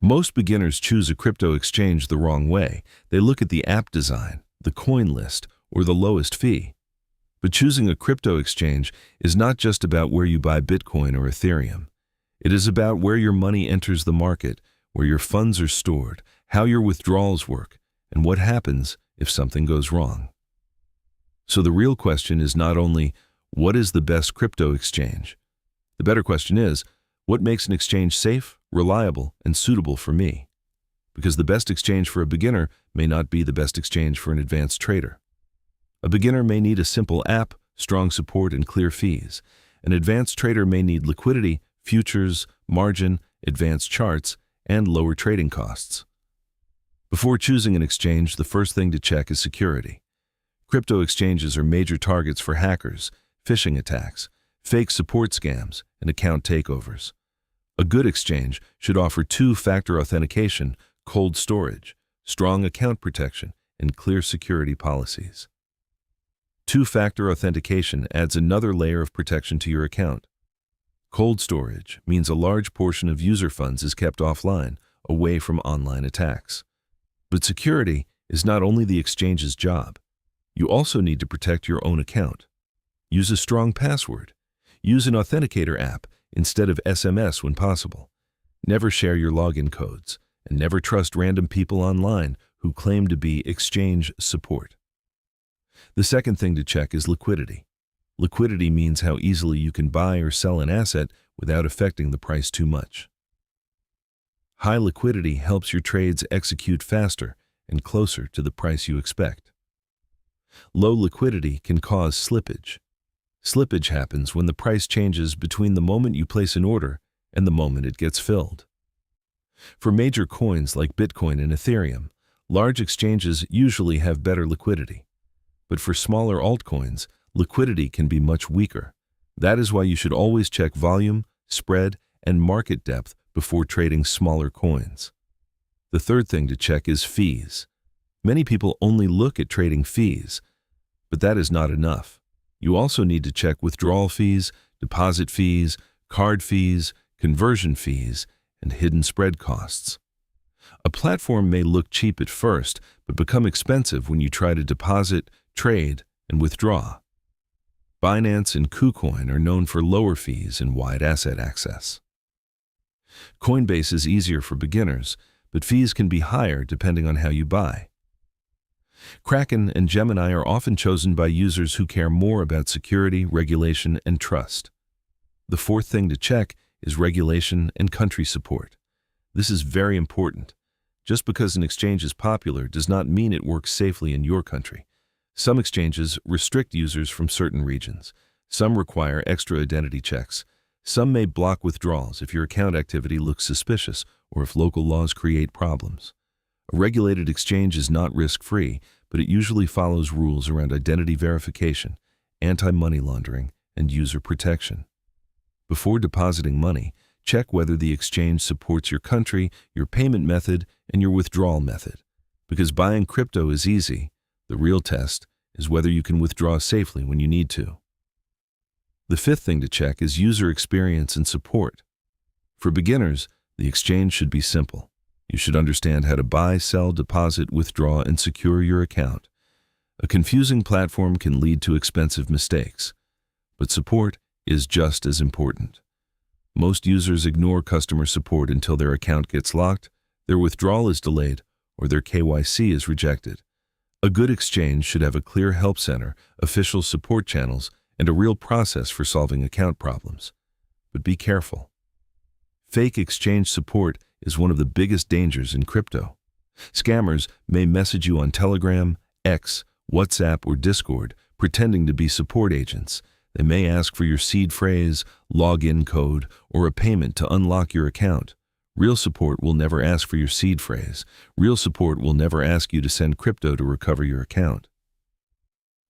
Most beginners choose a crypto exchange the wrong way. They look at the app design, the coin list, or the lowest fee. But choosing a crypto exchange is not just about where you buy Bitcoin or Ethereum. It is about where your money enters the market, where your funds are stored, how your withdrawals work, and what happens if something goes wrong. So the real question is not only, what is the best crypto exchange? The better question is, what makes an exchange safe, reliable, and suitable for me? Because the best exchange for a beginner may not be the best exchange for an advanced trader. A beginner may need a simple app, strong support, and clear fees. An advanced trader may need liquidity, futures, margin, advanced charts, and lower trading costs. Before choosing an exchange, the first thing to check is security. Crypto exchanges are major targets for hackers, phishing attacks, fake support scams, and account takeovers. A good exchange should offer two-factor authentication, cold storage, strong account protection, and clear security policies. Two-factor authentication adds another layer of protection to your account. Cold storage means a large portion of user funds is kept offline, away from online attacks. But security is not only the exchange's job. You also need to protect your own account. Use a strong password. Use an authenticator app instead of SMS when possible. Never share your login codes, and never trust random people online who claim to be exchange support. The second thing to check is liquidity. Liquidity means how easily you can buy or sell an asset without affecting the price too much. High liquidity helps your trades execute faster and closer to the price you expect. Low liquidity can cause slippage. Slippage happens when the price changes between the moment you place an order and the moment it gets filled. For major coins like Bitcoin and Ethereum, large exchanges usually have better liquidity. But for smaller altcoins, liquidity can be much weaker. That is why you should always check volume, spread, and market depth before trading smaller coins. The third thing to check is fees. Many people only look at trading fees, but that is not enough. You also need to check withdrawal fees, deposit fees, card fees, conversion fees, and hidden spread costs. A platform may look cheap at first, but become expensive when you try to deposit, trade, and withdraw. Binance and KuCoin are known for lower fees and wide asset access. Coinbase is easier for beginners, but fees can be higher depending on how you buy. Kraken and Gemini are often chosen by users who care more about security, regulation, and trust. The fourth thing to check is regulation and country support. This is very important. Just because an exchange is popular does not mean it works safely in your country. Some exchanges restrict users from certain regions. Some require extra identity checks. Some may block withdrawals if your account activity looks suspicious or if local laws create problems. A regulated exchange is not risk-free, but it usually follows rules around identity verification, anti-money laundering, and user protection. Before depositing money, check whether the exchange supports your country, your payment method, and your withdrawal method. Because buying crypto is easy, the real test is whether you can withdraw safely when you need to. The fifth thing to check is user experience and support. For beginners, the exchange should be simple. You should understand how to buy, sell, deposit, withdraw, and secure your account. A confusing platform can lead to expensive mistakes, but support is just as important. Most users ignore customer support until their account gets locked, their withdrawal is delayed, or their KYC is rejected. A good exchange should have a clear help center, official support channels, and a real process for solving account problems. But be careful. Fake exchange support is one of the biggest dangers in crypto. Scammers may message you on Telegram, X, WhatsApp, or Discord, pretending to be support agents. They may ask for your seed phrase, login code, or a payment to unlock your account. Real support will never ask for your seed phrase. Real support will never ask you to send crypto to recover your account.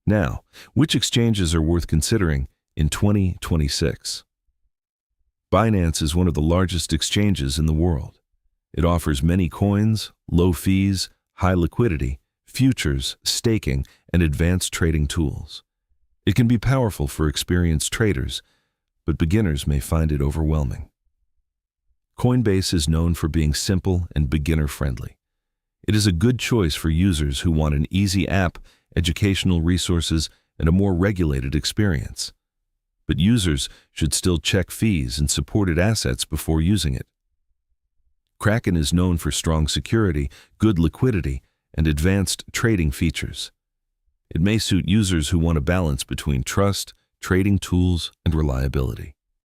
Now, which exchanges are worth considering in 2026? Binance is one of the largest exchanges in the world. It offers many coins, low fees, high liquidity, futures, staking, and advanced trading tools. It can be powerful for experienced traders, but beginners may find it overwhelming. Coinbase is known for being simple and beginner-friendly. It is a good choice for users who want an easy app, educational resources, and a more regulated experience. But users should still check fees and supported assets before using it. Kraken is known for strong security, good liquidity, and advanced trading features. It may suit users who want a balance between trust, trading tools, and reliability.